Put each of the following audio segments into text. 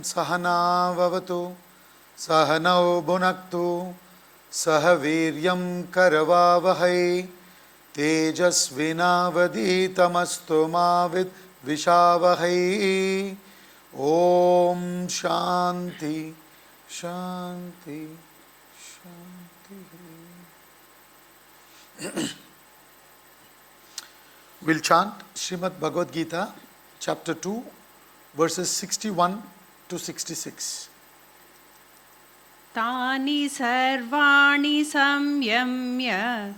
Sahana Vavatu Sahanau Bhunaktu Saha Viryam Karavavahai Tejasvinavaditamastu Mavid Vishavahai. Om Shanti Shanti Shanti. We'll chant Srimad Bhagavad Gita, chapter 2, verses 61 to 66. Tani sarvani samyamya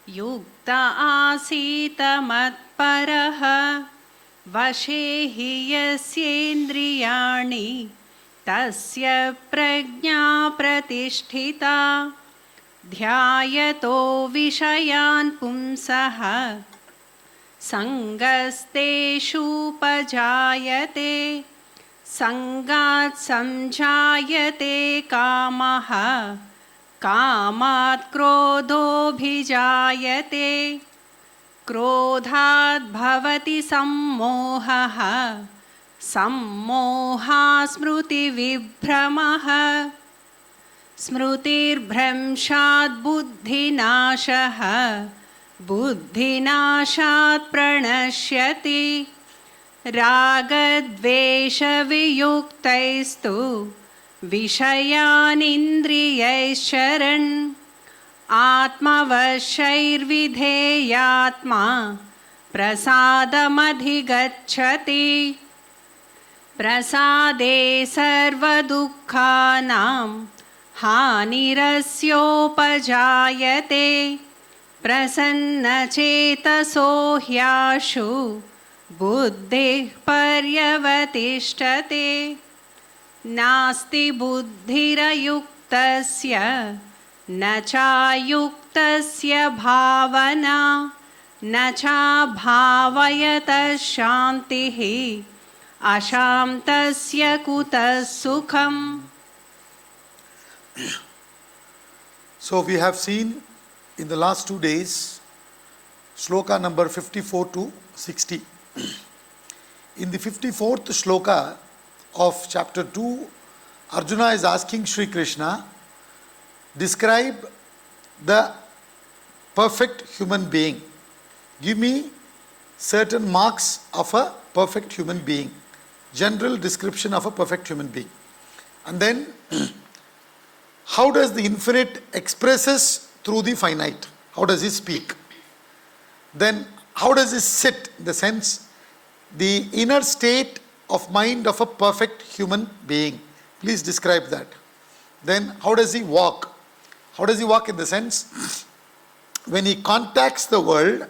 yukta asita matparaha vashehi yasyendriyani tasya prajna pratisthita dhyayato vishayan pumsaha Sangasteshu pajayate Sangat samjayate kamaha Kamat krodho bhijayate Krodhat bhavati sammohaha Sammoha smruti vibhramaha Smrutir bhramshat buddhi nashaha Buddhinashat pranashyati Ragadvesha viyuktaistu Vishayanindriyaischaran Atmavashairvidheyatma Prasadamadigatchati Prasade sarvadukhanam Hanirasyopajayate Prasanna chetaso hyashu buddhih paryavatishtate Nasti buddhirayuktasya nacha yuktasya bhavana nacha bhavayata shantihi ashamtasya kutas sukham. So we have seen in the last 2 days, shloka number 54 to 60. In the 54th shloka of chapter 2, Arjuna is asking Sri Krishna, describe the perfect human being. Give me certain marks of a perfect human being. General description of a perfect human being. And then, how does the infinite expresses through the finite? How does he speak? Then how does he sit? In the sense, the inner state of mind of a perfect human being. Please describe that. Then how does he walk? How does he walk in the sense, when he contacts the world,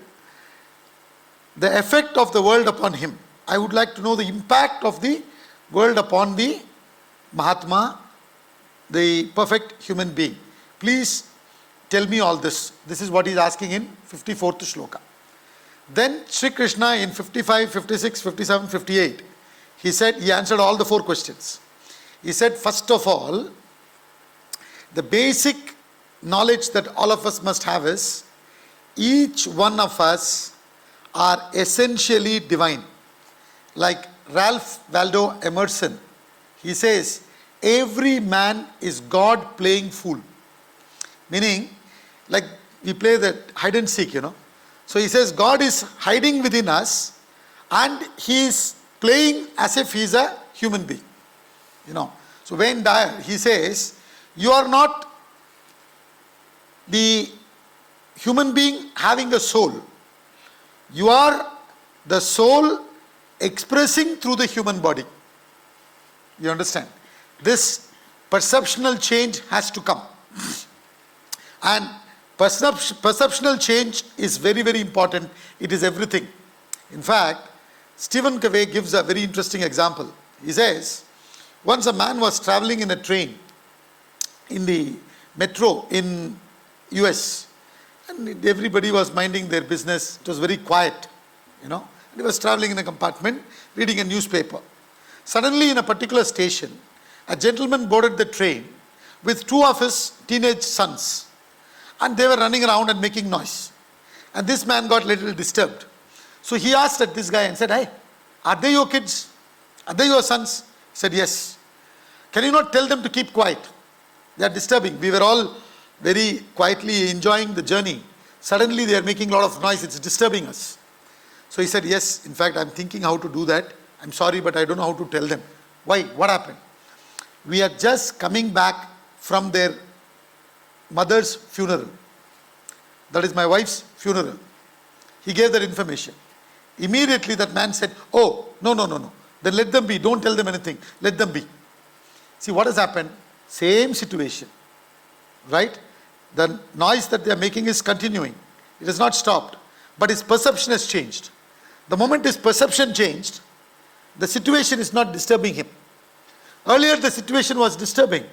the effect of the world upon him. I would like to know the impact of the world upon the Mahatma, the perfect human being. Please tell me all this. This is what he is asking in 54th shloka. Then Sri Krishna in 55, 56, 57, 58, he answered all the 4 questions. He said, first of all, the basic knowledge that all of us must have is, each one of us are essentially divine. Like Ralph Waldo Emerson, he says, every man is God playing fool. Meaning, like we play that hide and seek, So he says God is hiding within us and he is playing as if he is a human being. So Wayne Dyer, he says, you are not the human being having a soul. You are the soul expressing through the human body. You understand? This perceptual change has to come. And perceptual change is very, very important. It is everything. In fact, Stephen Covey gives a very interesting example. He says, once a man was traveling in a train in the metro in US, and everybody was minding their business. It was very quiet, And he was traveling in a compartment, reading a newspaper. Suddenly, in a particular station, a gentleman boarded the train with 2 of his teenage sons. And they were running around and making noise. And this man got a little disturbed. So he asked at this guy and said, hey, are they your kids? Are they your sons? He said, yes. Can you not tell them to keep quiet? They are disturbing. We were all very quietly enjoying the journey. Suddenly they are making a lot of noise. It's disturbing us. So he said, yes, in fact, I'm thinking how to do that. I'm sorry, but I don't know how to tell them. Why? What happened? We are just coming back from their mother's funeral. That is my wife's funeral. He gave that information. Immediately that man said, oh, no. Then let them be. Don't tell them anything. Let them be. See what has happened? Same situation. Right? The noise that they are making is continuing. It has not stopped. But his perception has changed. The moment his perception changed, the situation is not disturbing him. Earlier the situation was disturbing.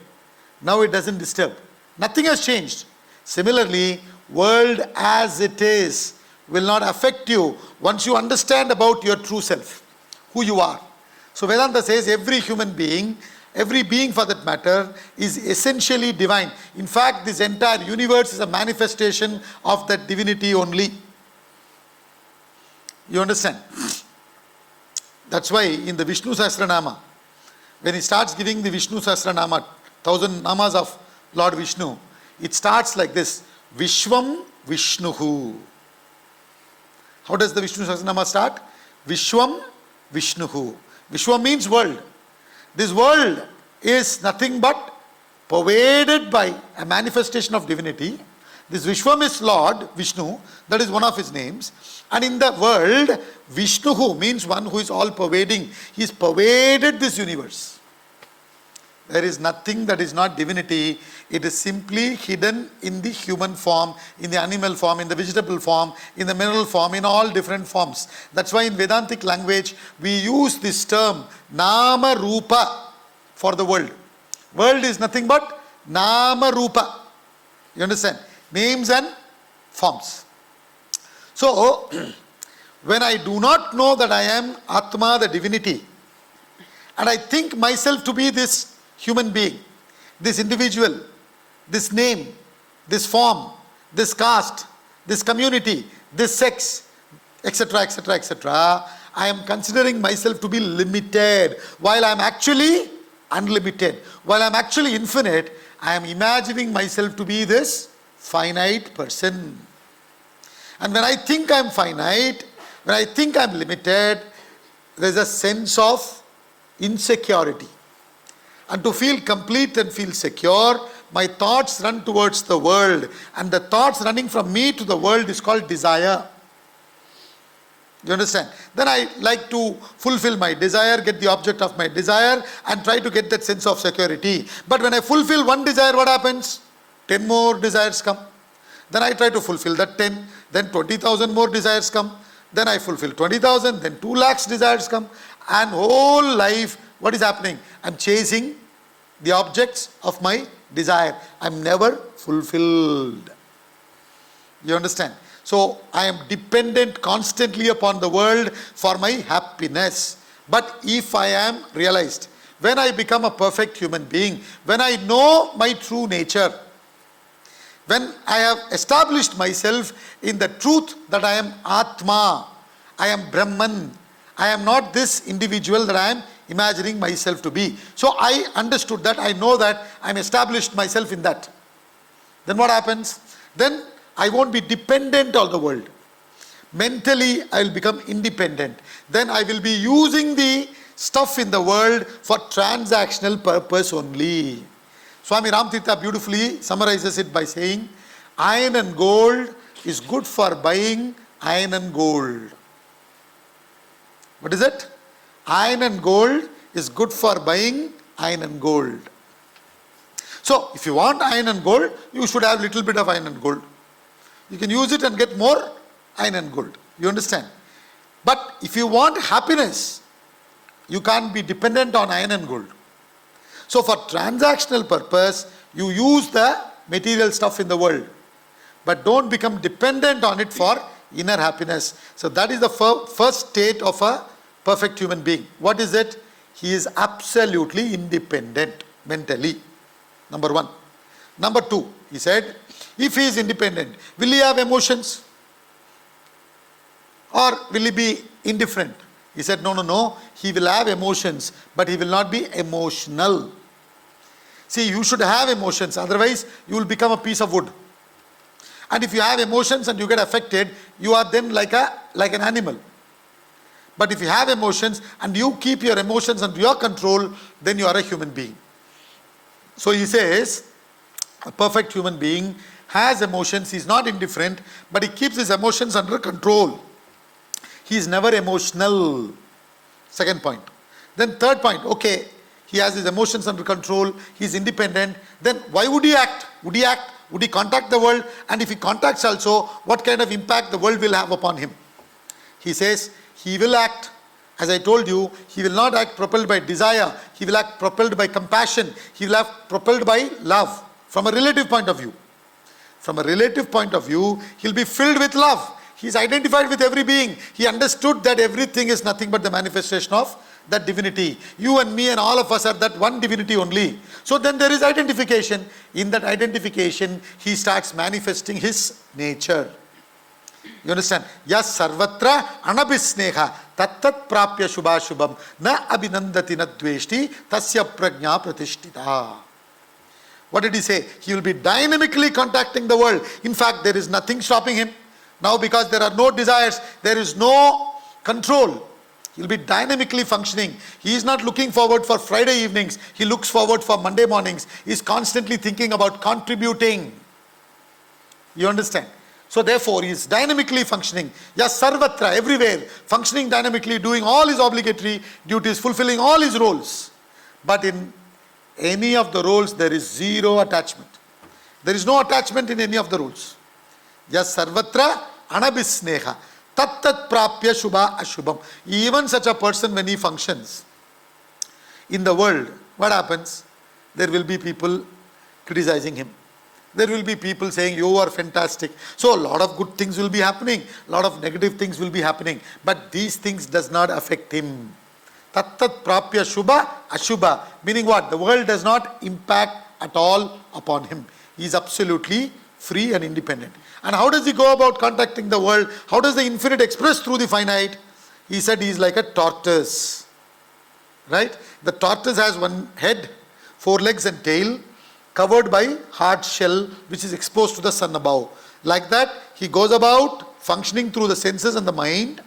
Now it doesn't disturb. Nothing has changed. Similarly, world as it is will not affect you once you understand about your true self, who you are. So Vedanta says every human being, every being for that matter, is essentially divine. In fact, this entire universe is a manifestation of that divinity only. You understand? That's why in the Vishnu Sahasranama, when he starts giving the Vishnu Sahasranama, 1000 namas of Lord Vishnu, it starts like this: Vishwam Vishnuhu. How does the Vishnu Sahasranama start? Vishwam Vishnuhu. Vishwam means world. This world is nothing but pervaded by a manifestation of divinity. This Vishwam is Lord Vishnu, that is one of his names. And in the world, Vishnuhu means one who is all pervading. He has pervaded this universe. There is nothing that is not divinity. It is simply hidden in the human form, in the animal form, in the vegetable form, in the mineral form, in all different forms. That's why in Vedantic language, we use this term Nama Rupa for the world. World is nothing but Nama Rupa. You understand? Names and forms. So, when I do not know that I am Atma, the divinity, and I think myself to be this human being, this individual, this name, this form, this caste, this community, this sex, etc., etc., etc., I am considering myself to be limited, while I am actually unlimited. While I am actually infinite, I am imagining myself to be this finite person. And when I think I am finite, when I think I am limited, there is a sense of insecurity. And to feel complete and feel secure, my thoughts run towards the world. And the thoughts running from me to the world is called desire. You understand? Then I like to fulfill my desire, get the object of my desire, and try to get that sense of security. But when I fulfill one desire, what happens? 10 more desires come. Then I try to fulfill that 10. Then 20,000 more desires come. Then I fulfill 20,000. Then 2 lakhs desires come. And whole life, what is happening? I'm chasing the objects of my desire. I'm never fulfilled. You understand? So I am dependent constantly upon the world for my happiness. But if I am realized, when I become a perfect human being, when I know my true nature, when I have established myself in the truth that I am Atma, I am Brahman, I am not this individual that I am imagining myself to be. So I understood that, I know that, I am established myself in that. Then what happens? Then I won't be dependent on the world. Mentally, I will become independent. Then I will be using the stuff in the world for transactional purpose only. Swami Ramtirtha beautifully summarizes it by saying, iron and gold is good for buying iron and gold. What is it? Iron and gold is good for buying iron and gold. So, if you want iron and gold, you should have little bit of iron and gold. You can use it and get more iron and gold. You understand? But if you want happiness, you can't be dependent on iron and gold. So for transactional purpose, you use the material stuff in the world. But don't become dependent on it for inner happiness. So that is the first state of a perfect human being. What is it? He is absolutely independent mentally. Number 1. Number 2, he said, if he is independent, will he have emotions? Or will he be indifferent? He said, no. He will have emotions, but he will not be emotional. See, you should have emotions, otherwise you will become a piece of wood. And if you have emotions and you get affected, you are then like an animal. But if you have emotions and you keep your emotions under your control, then you are a human being. So he says, a perfect human being has emotions, he is not indifferent, but he keeps his emotions under control. He is never emotional. Second point. Then third point, okay, he has his emotions under control, he is independent, then why would he act? Would he act? Would he contact the world? And if he contacts also, what kind of impact the world will have upon him? He says, he will act. As I told you, he will not act propelled by desire, he will act propelled by compassion, he will act propelled by love. From a relative point of view. From a relative point of view, he'll be filled with love. He is identified with every being. He understood that everything is nothing but the manifestation of that divinity. You and me and all of us are that one divinity only. So then there is identification. In that identification, he starts manifesting his nature. You understand? Yas sarvatra anabhisneha tattat prapya shubhashubham na abhinandati na dveshti tasya prajna pratishtita. What did he say? He will be dynamically contacting the world. In fact, there is nothing stopping him. Now because there are no desires, there is no control. He will be dynamically functioning. He is not looking forward for Friday evenings. He looks forward for Monday mornings. He is constantly thinking about contributing. You understand? So therefore, he is dynamically functioning. Yes, sarvatra, everywhere. Functioning dynamically, doing all his obligatory duties, fulfilling all his roles. But in any of the roles, there is zero attachment. There is no attachment in any of the roles. Yes, sarvatra anabhisneha tattat prapya shubha ashubham. Even such a person, when he functions in the world, what happens? There will be people criticizing him. There will be people saying, you are fantastic. So a lot of good things will be happening. A lot of negative things will be happening. But these things does not affect him. Tattat prapya shubha ashubha. Meaning what? The world does not impact at all upon him. He is absolutely free and independent. And how does he go about contacting the world? How does the infinite express through the finite? He said he is like a tortoise. Right? The tortoise has one head, 4 legs and tail, covered by hard shell which is exposed to the sun above. Like that, he goes about functioning through the senses and the mind.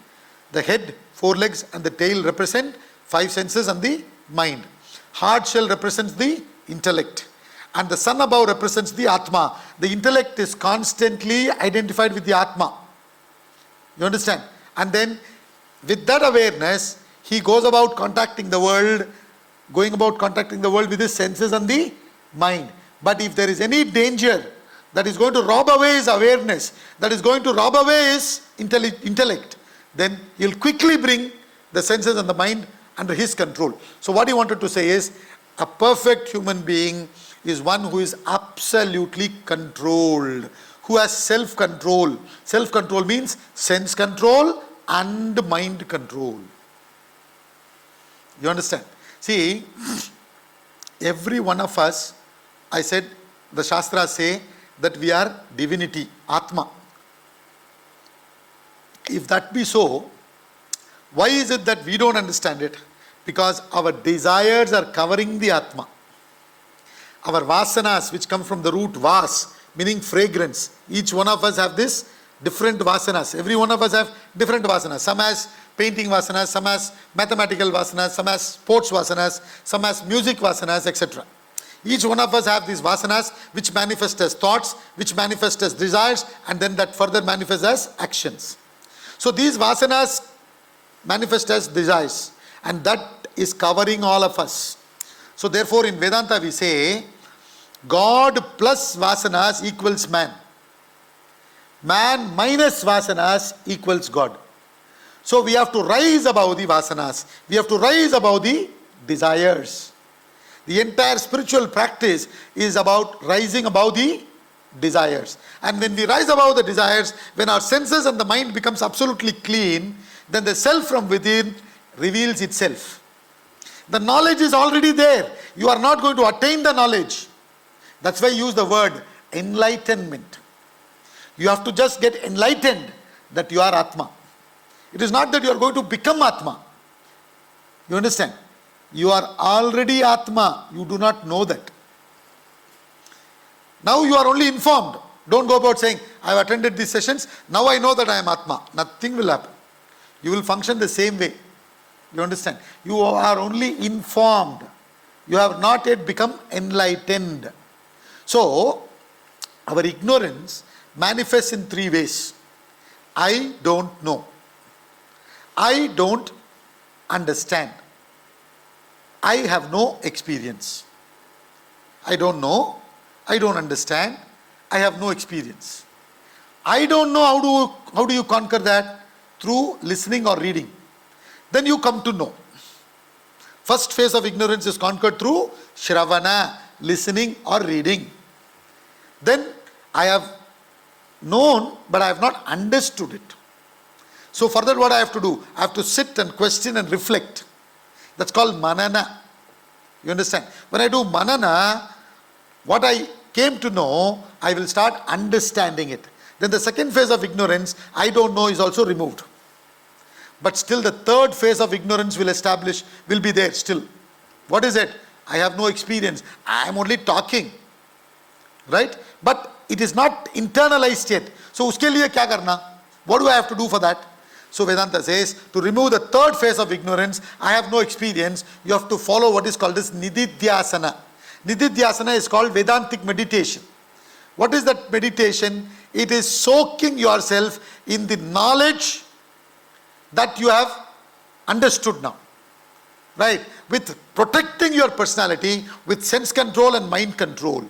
The head, 4 legs and the tail represent 5 senses and the mind. Hard shell represents the intellect. And the sun above represents the Atma. The intellect is constantly identified with the Atma. You understand? And then with that awareness, he goes about contacting the world, going about contacting the world with his senses and the mind. But if there is any danger that is going to rob away his awareness, that is going to rob away his intellect, then he'll quickly bring the senses and the mind under his control. So what he wanted to say is, a perfect human being is one who is absolutely controlled, who has self-control. Self-control means sense control and mind control. You understand? See, every one of us, I said, the Shastras say that we are divinity, Atma. If that be so, why is it that we don't understand it? Because our desires are covering the Atma. Our vasanas, which come from the root vas, meaning fragrance. Each one of us have this different vasanas. Every one of us have different vasanas. Some has painting vasanas, some has mathematical vasanas, some has sports vasanas, some has music vasanas, etc. Each one of us have these vasanas which manifest as thoughts, which manifest as desires, and then that further manifests as actions. So these vasanas manifest as desires, and that is covering all of us. So therefore in Vedanta we say, God plus vasanas equals man. Man minus vasanas equals God. So we have to rise above the vasanas. We have to rise above the desires. The entire spiritual practice is about rising above the desires. And when we rise above the desires, when our senses and the mind becomes absolutely clean, then the self from within reveals itself. The knowledge is already there. You are not going to attain the knowledge. That's why I use the word enlightenment. You have to just get enlightened that you are Atma. It is not that you are going to become Atma. You understand? You are already Atma. You do not know that. Now you are only informed. Don't go about saying, I have attended these sessions, now I know that I am Atma. Nothing will happen. You will function the same way. You understand? You are only informed. You have not yet become enlightened. So, our ignorance manifests in three ways. I don't know. I don't understand. I have no experience. I don't know. I don't understand. I have no experience. I don't know how do you conquer that? Through listening or reading. Then you come to know. First phase of ignorance is conquered through Shravana, listening or reading. Then I have known, but I have not understood it. So for that, what I have to do? I have to sit and question and reflect. That's called manana. You understand? When I do manana, what I came to know, I will start understanding it. Then the second phase of ignorance, I don't know, is also removed. But still the third phase of ignorance will be there still. What is it? I have no experience. I am only talking. Right? But it is not internalized yet. So uske liye kya karna? What do I have to do for that? So Vedanta says, to remove the third phase of ignorance, I have no experience, you have to follow what is called as Nididhyasana. Nididhyasana is called Vedantic meditation. What is that meditation? It is soaking yourself in the knowledge that you have understood now. Right? With protecting your personality with sense control and mind control.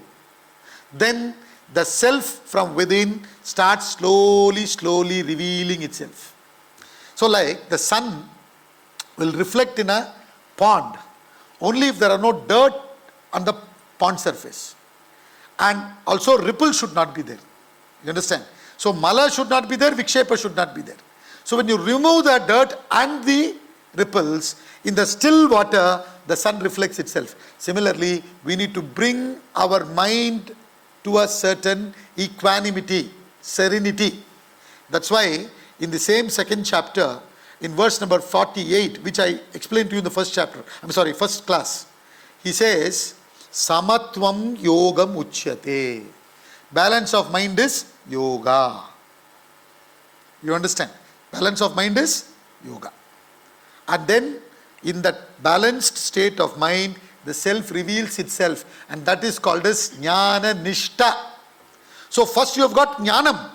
Then the self from within starts slowly revealing itself. So like the sun will reflect in a pond only if there are no dirt on the pond surface. And also ripple should not be there. You understand? So mala should not be there, vikshepa should not be there. So when you remove the dirt and the ripples, in the still water, the sun reflects itself. Similarly, we need to bring our mind to a certain equanimity, serenity. That's why in the same second chapter, in verse number 48, which I explained to you in the first class, he says, Samatvam yogam uchyate. Balance of mind is yoga. You understand? Balance of mind is yoga. And then in that balanced state of mind, the self reveals itself, and that is called as jnana nishta. So first you have got jnanam.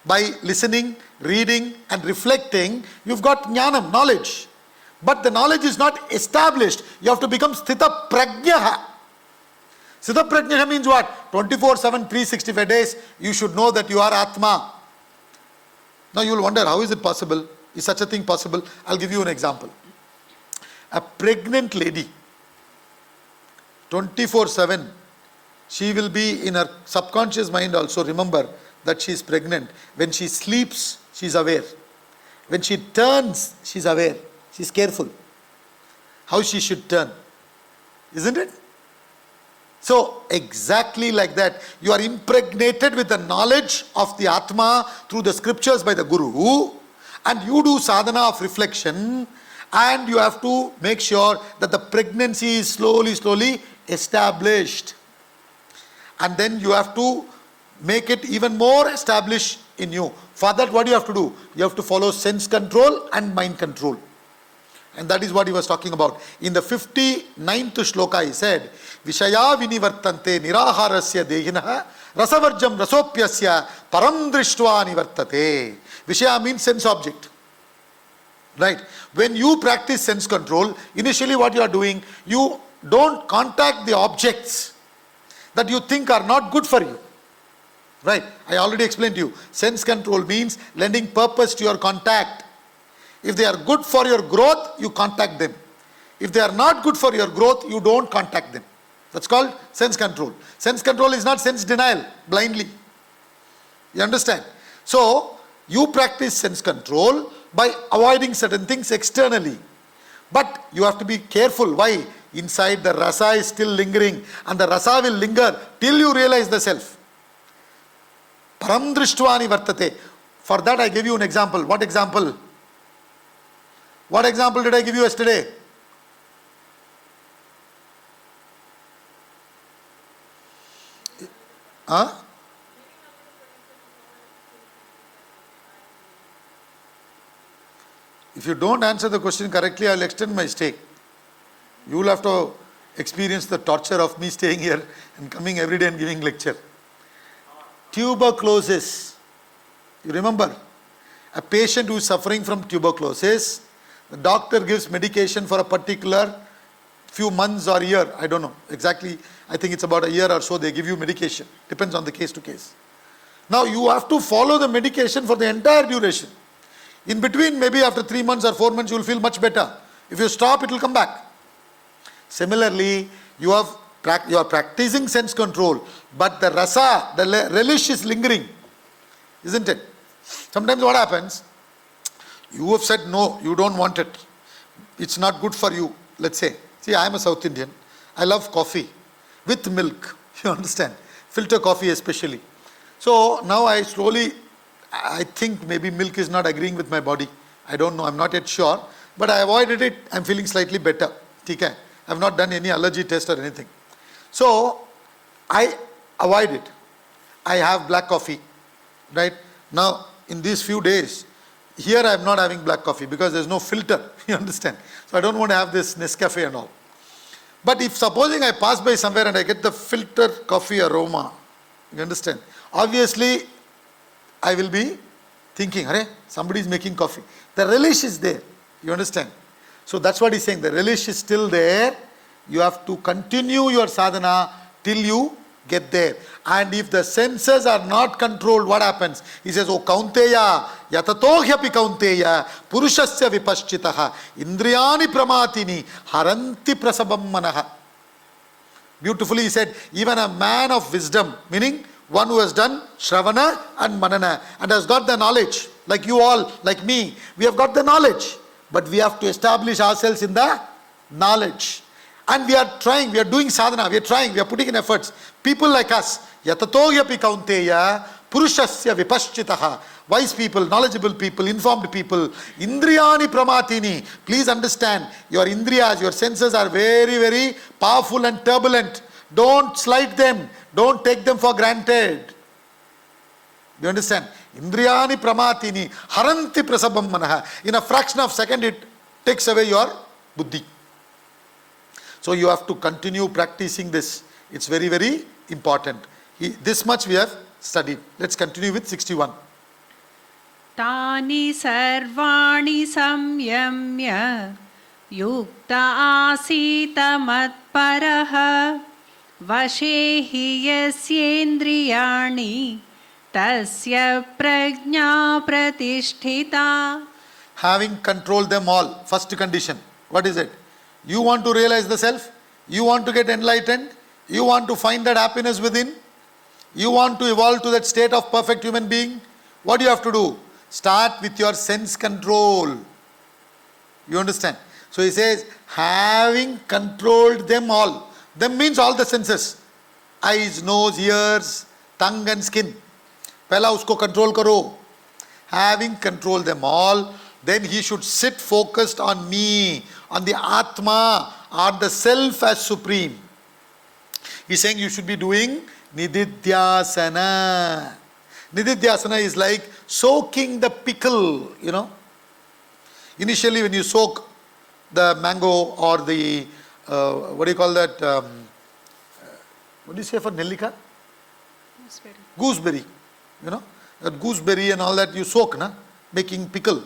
By listening, reading and reflecting, you've got jnanam, knowledge. But the knowledge is not established. You have to become sthita prajnaha. Sthita prajnaha means what? 24/7, 365 days, you should know that you are Atma. Now you will wonder, how is it possible? Is such a thing possible? I'll give you an example. A pregnant lady, 24/7, she will be in her subconscious mind also, remember that she is pregnant. When she sleeps, she is aware. When she turns, she is aware. She is careful how she should turn. Isn't it? So exactly like that, you are impregnated with the knowledge of the Atma through the scriptures by the Guru, and you do sadhana of reflection, and you have to make sure that the pregnancy is slowly established. And then you have to make it even more established in you. For that, what do you have to do? You have to follow sense control and mind control. And that is what he was talking about. In the 59th shloka, he said, Vishaya vinivartante niraharasya dehinaha rasavarjam rasopyasya param drishtva nivartate. Vishaya means sense object. Right? When you practice sense control, initially what you are doing, you don't contact the objects that you think are not good for you. Right? I already explained to you. Sense control means lending purpose to your contact. If they are good for your growth, you contact them. If they are not good for your growth, you don't contact them. That's called sense control. Sense control is not sense denial, blindly. You understand? So, you practice sense control by avoiding certain things externally. But you have to be careful. Why? Inside the rasa is still lingering, and the rasa will linger till you realize the self. Param drishtva nivartate. For that I gave you an example. What example? What example did I give you yesterday? Huh? If you don't answer the question correctly, I will extend my stay. You will have to experience the torture of me staying here and coming every day and giving lecture. Tuberculosis. You remember? A patient who is suffering from tuberculosis, the doctor gives medication for a particular few months or year. I don't know exactly. I think it's about a year or so they give you medication. Depends on the case to case. Now you have to follow the medication for the entire duration. In between, maybe after 3 months or 4 months, you will feel much better. If you stop, it will come back. Similarly, you are practicing sense control, but the rasa, the relish is lingering, isn't it? Sometimes what happens, you have said no, you don't want it. It's not good for you, let's say. See, I am a South Indian. I love coffee with milk, you understand? Filter coffee especially. So now I think maybe milk is not agreeing with my body. I don't know, I'm not yet sure. But I avoided it, I'm feeling slightly better. Okay? I've not done any allergy test or anything. So, I avoid it. I have black coffee. Right? Now, in these few days, here I am not having black coffee because there's no filter. You understand? So, I don't want to have this Nescafe and all. But if supposing I pass by somewhere and I get the filter coffee aroma, you understand? Obviously, I will be thinking, "Arey, somebody is making coffee." The relish is there. You understand? So that's what he's saying. The relish is still there. You have to continue your sadhana till you get there. And if the senses are not controlled, what happens? He says, "O Kaunteya, yatatohyapi Kaunteya, purushasya vipaschitaha, indriyani pramatini, haranti prasabam manaha." Beautifully he said, even a man of wisdom, meaning one who has done Shravana and Manana and has got the knowledge, like you all, like me, we have got the knowledge, but we have to establish ourselves in the knowledge. And we are trying, we are doing sadhana, we are trying, we are putting in efforts. People like us, yatatohyapi Kaunteya, purushasya vipaschitaha, wise people, knowledgeable people, informed people, indriyani pramatini. Please understand, your indriyas, your senses are very, very powerful and turbulent. Don't slight them. Don't take them for granted. You understand? Indriyani pramatini haranti prasabam manaha. In a fraction of a second, it takes away your buddhi. So you have to continue practicing this. It's very, very important. This much we have studied. Let's continue with 61. Tani sarvani samyamya yukta asita matparaha vashe hi yasyendriyani tasya prajna pratisthita. Having controlled them all. First condition. What is it? You want to realize the self. You want to get enlightened. You want to find that happiness within. You want to evolve to that state of perfect human being. What do you have to do? Start with your sense control. You understand? So he says, having controlled them all. Them means all the senses. Eyes, nose, ears, tongue and skin. Pehla usko control karo. Having controlled them all, then he should sit focused on me, on the Atma, or the self as supreme. He's saying you should be doing Nididhyasana. Nididhyasana is like soaking the pickle, you know. Initially when you soak the mango or the, what do you call that, what do you say for Nellika? Gooseberry. You know, that gooseberry and all that you soak, na? Making pickle.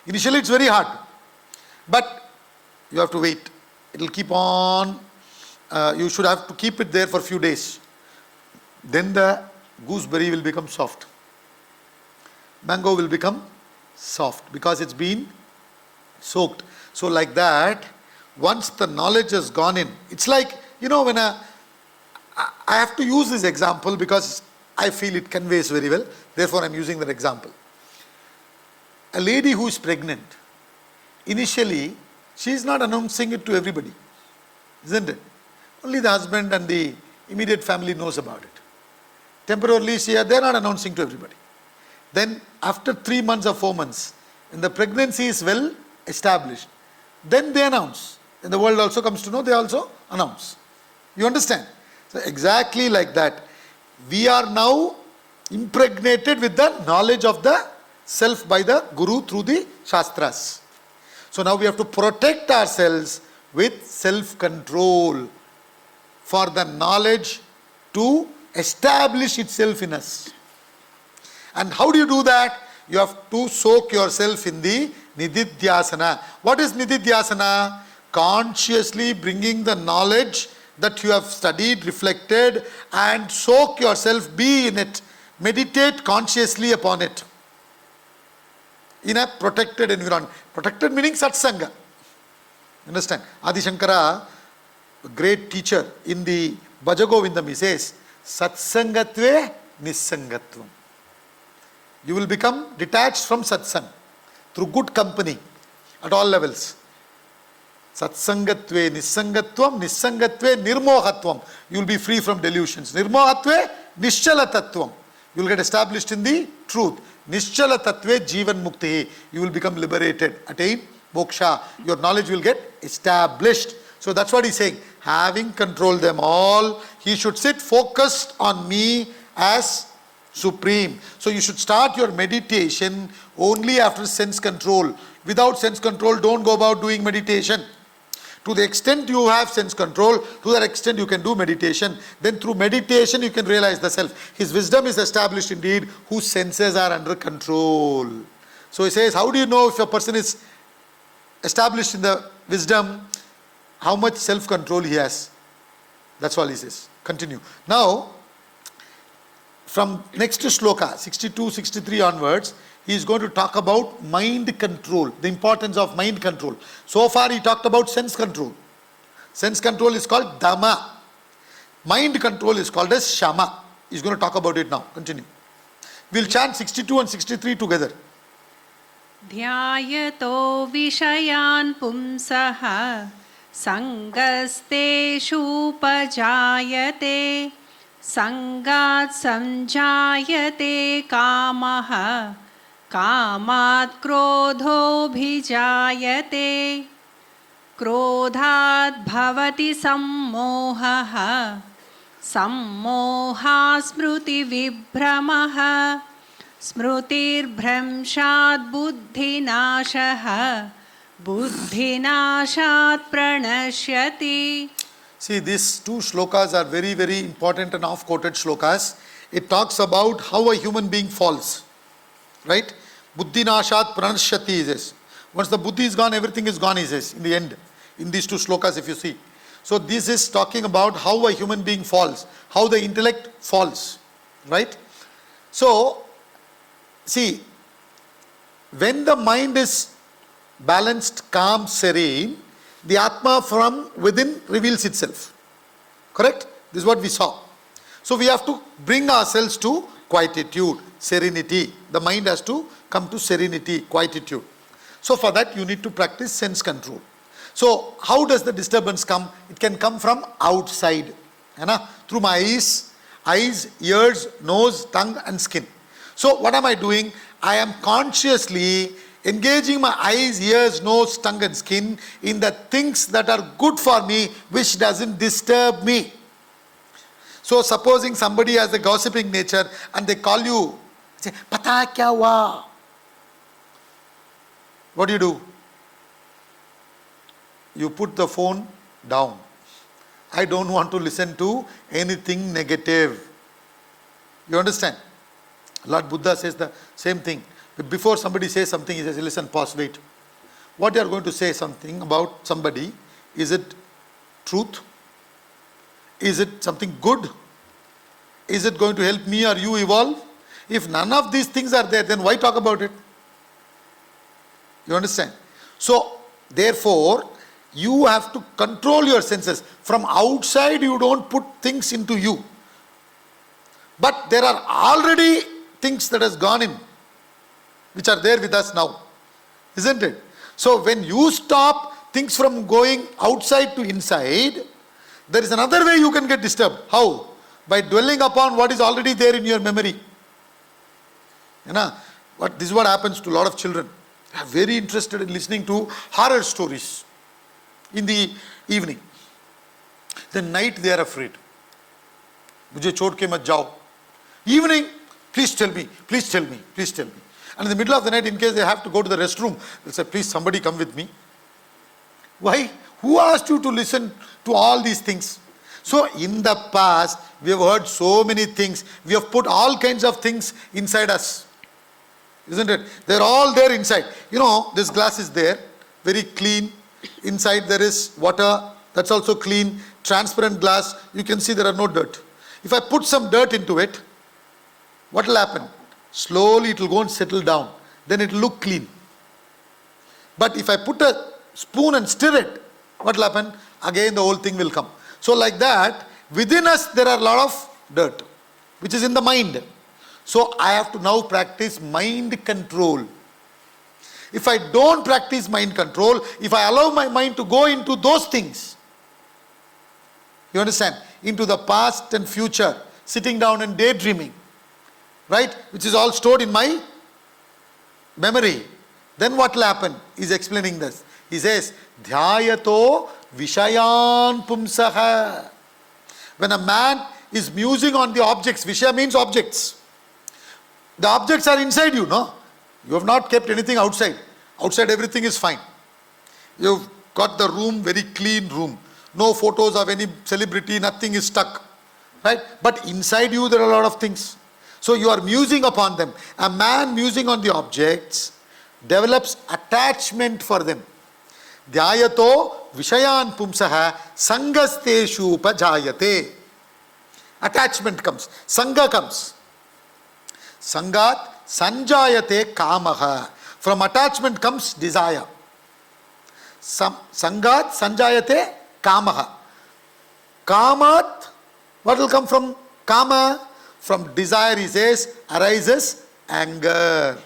Initially it's very hard. But you have to wait. It will keep on, you should have to keep it there for a few days. Then the gooseberry will become soft. Mango will become soft because it's been soaked. So like that, once the knowledge has gone in, it's like, you know, when I have to use this example because I feel it conveys very well. Therefore, I'm using that example. A lady who is pregnant, initially, she is not announcing it to everybody, isn't it? Only the husband and the immediate family knows about it. Temporarily, they are not announcing to everybody. Then, after 3 months or 4 months, when the pregnancy is well established, then they announce. And the world also comes to know, they also announce. You understand? So, exactly like that. we are now impregnated with the knowledge of the self by the Guru through the Shastras. So now we have to protect ourselves with self-control for the knowledge to establish itself in us. And how do you do that? You have to soak yourself in the Nididhyasana. What is Nididhyasana? Consciously bringing the knowledge that you have studied, reflected, and soak yourself, be in it. Meditate consciously upon it. In a protected environment. Protected meaning satsanga. Understand? Adi Shankara, a great teacher in the Bhajagovindam, he says, Satsangatve Nissangatvam. You will become detached from satsang through good company at all levels. Satsangatve Nissangatvam, Nissangatve Nirmohatvam. You will be free from delusions. Nirmohatve Nishchalatatvam. You will get established in the truth. Nischala Tattve Jivan Mukti. You will become liberated, attain moksha. Your knowledge will get established. So that's what he's saying. Having controlled them all, he should sit focused on me as supreme. So you should start your meditation only after sense control. Without sense control, don't go about doing meditation. To the extent you have sense control, to that extent you can do meditation. Then through meditation you can realize the self. His wisdom is established indeed, whose senses are under control. So he says, how do you know if a person is established in the wisdom? How much self-control he has. That's all he says. Continue. Now, from next shloka, 62, 63 onwards, he is going to talk about mind control, the importance of mind control. So far he talked about sense control. Sense control is called Dhamma. Mind control is called as Shama. He is going to talk about it now. Continue. We will chant 62 and 63 together. ध्यायतो विषयान् पुंसः सङ्गस्तेषूपजायते सङ्गात् सञ्जायते कामः कामात् क्रोधोऽभिजायते क्रोधात् भवति सम्मोहः सम्मोहात् स्मृतिविभ्रमः स्मृतिर्भ्रंशात् बुद्धिनाशः बुद्धिनाशात् प्रणश्यति. See, these two shlokas are very, very important and oft-quoted shlokas. It talks about how a human being falls. Right? Buddhinashat pranashyati, he says. Once the buddhi is gone, everything is gone, he says, in the end. In these two shlokas, if you see. So this is talking about how a human being falls. How the intellect falls. Right? So, see, when the mind is balanced, calm, serene, the Atma from within reveals itself. Correct? This is what we saw. So we have to bring ourselves to quietude, serenity. The mind has to come to serenity, quietude. So for that you need to practice sense control. So how does the disturbance come? It can come from outside. Through my eyes, ears, nose, tongue and skin. So what am I doing? I am consciously engaging my eyes, ears, nose, tongue and skin in the things that are good for me, which doesn't disturb me. So supposing somebody has a gossiping nature and they call you, say, Pata kya hua? What do? You put the phone down. I don't want to listen to anything negative. You understand? Lord Buddha says the same thing. Before somebody says something, he says, listen, pause, wait. What you are going to say something about somebody, is it truth? Is it something good? Is it going to help me or you evolve? If none of these things are there, then why talk about it? You understand? So, therefore, you have to control your senses. From outside, you don't put things into you. But there are already things that has gone in, which are there with us now. Isn't it? So when you stop things from going outside to inside, there is another way you can get disturbed. How? By dwelling upon what is already there in your memory. This is what happens to a lot of children. They are very interested in listening to horror stories in the evening. Then night they are afraid. Mujhe chhod ke mat jao. Evening, please tell me, please tell me, please tell me. And in the middle of the night, in case they have to go to the restroom, they'll say, please somebody come with me. Why? Who asked you to listen to all these things? So in the past, we have heard so many things. We have put all kinds of things inside us. Isn't it? They're all there inside. This glass is there, very clean. Inside there is water, that's also clean. Transparent glass, you can see there are no dirt. If I put some dirt into it, what will happen? Slowly it will go and settle down. Then it will look clean. But if I put a spoon and stir it, what will happen? Again the whole thing will come. So like that, within us there are a lot of dirt, which is in the mind. So I have to now practice mind control. If I don't practice mind control, if I allow my mind to go into those things, you understand? Into the past and future, sitting down and daydreaming, right? Which is all stored in my memory. Then what will happen? He's explaining this. He says, Dhyayato Vishayan Pumsaha. When a man is musing on the objects, Vishaya means objects. The objects are inside you, no? You have not kept anything outside. Outside everything is fine. You've got the room, very clean room. No photos of any celebrity, nothing is stuck. Right? But inside you there are a lot of things. So you are musing upon them. A man musing on the objects develops attachment for them. Dhyayato Vishayan Pumsaha Sangasteshu Upajayate. Attachment comes. Sangha comes. Sangat Sanjayate Kamaha. From attachment comes desire. Sangat Sanjayate Kamaha. Kamat, what will come from Kama? From desire, he says, arises anger.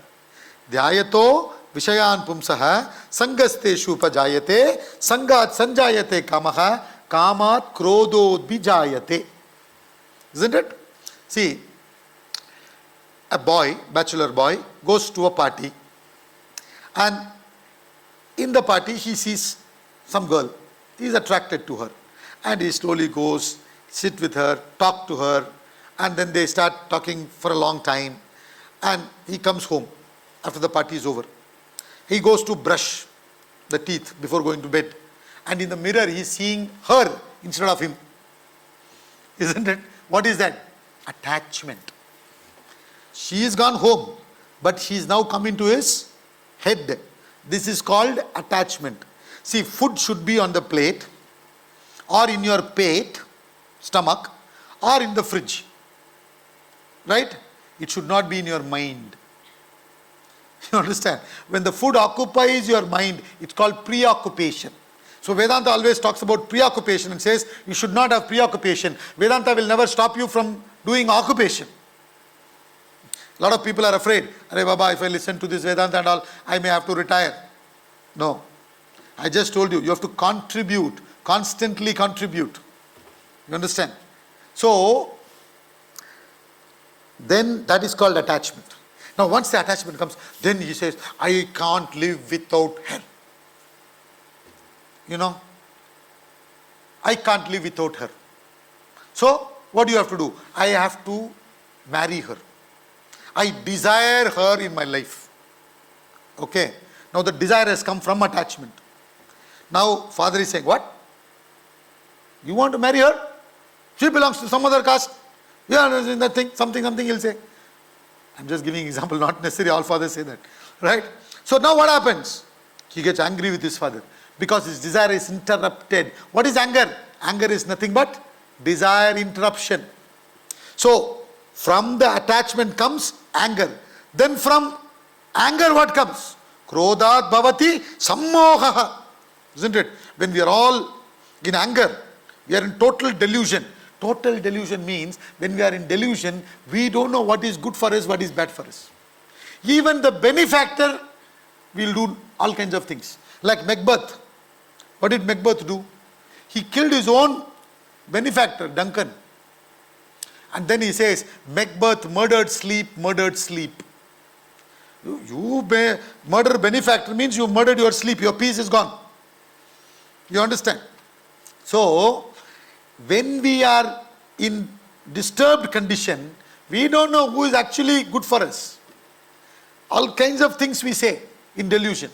Dhyayato Vishayan Pumsaha Sangasteshu Upajayate Sangat Sanjayate Kamaha Kamat Krodod Bijayate. Isn't it? See, a boy, bachelor boy, goes to a party, and in the party he sees some girl. He is attracted to her, and he slowly goes, sit with her, talk to her, and then they start talking for a long time, and he comes home after the party is over. He goes to brush the teeth before going to bed, and in the mirror he is seeing her instead of him. Isn't it? What is that? Attachment. She is gone home, but she is now come into his head. This is called attachment. See, food should be on the plate, or in your pate, stomach, or in the fridge. Right? It should not be in your mind. You understand? When the food occupies your mind, it's called preoccupation. So Vedanta always talks about preoccupation and says you should not have preoccupation. Vedanta will never stop you from doing occupation. A lot of people are afraid, Arey Baba, if I listen to this Vedanta and all, I may have to retire. No. I just told you, you have to contribute, constantly contribute. You understand? So, then that is called attachment. Now once the attachment comes, then he says, I can't live without her. You know, I can't live without her. So, what do you have to do? I have to marry her. I desire her in my life. Okay. Now the desire has come from attachment. Now father is saying, what? You want to marry her? She belongs to some other caste. Yeah, nothing, something he'll say. I'm just giving example, not necessarily all fathers say that. Right? So now what happens? He gets angry with his father because his desire is interrupted. What is anger? Anger is nothing but desire interruption. So from the attachment comes anger. Then from anger what comes? Krodhat bhavati sammohaha. Isn't it? When we are all in anger, we are in total delusion. Total delusion means when we are in delusion, we don't know what is good for us, what is bad for us. Even the benefactor will do all kinds of things. Like Macbeth. What did Macbeth do? He killed his own benefactor, Duncan. And then he says, Macbeth murdered sleep, murdered sleep. Murder benefactor means you murdered your sleep, your peace is gone. You understand? So, when we are in disturbed condition, We don't know who is actually good for us. All kinds of things we say in delusion.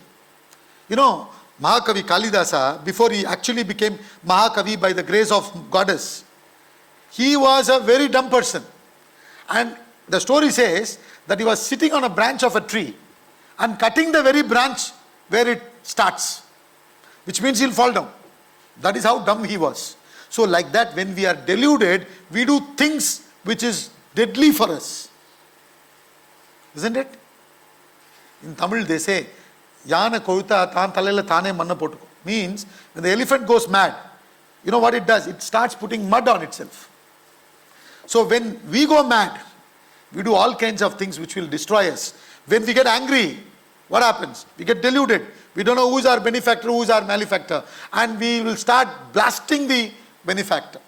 You know, Mahakavi Kalidasa, before he actually became Mahakavi by the grace of goddess, he was a very dumb person. And the story says that he was sitting on a branch of a tree and cutting the very branch where it starts, which means he'll fall down. That is how dumb he was. So like that, when we are deluded, we do things which is deadly for us. Isn't it? In Tamil they say, Yana koyuta taan talayila thane manna potuko. Means, when the elephant goes mad, you know what it does? It starts putting mud on itself. So when we go mad, we do all kinds of things which will destroy us. When we get angry, what happens? We get deluded. We don't know who is our benefactor, who is our malefactor. And we will start blasting the benefactor.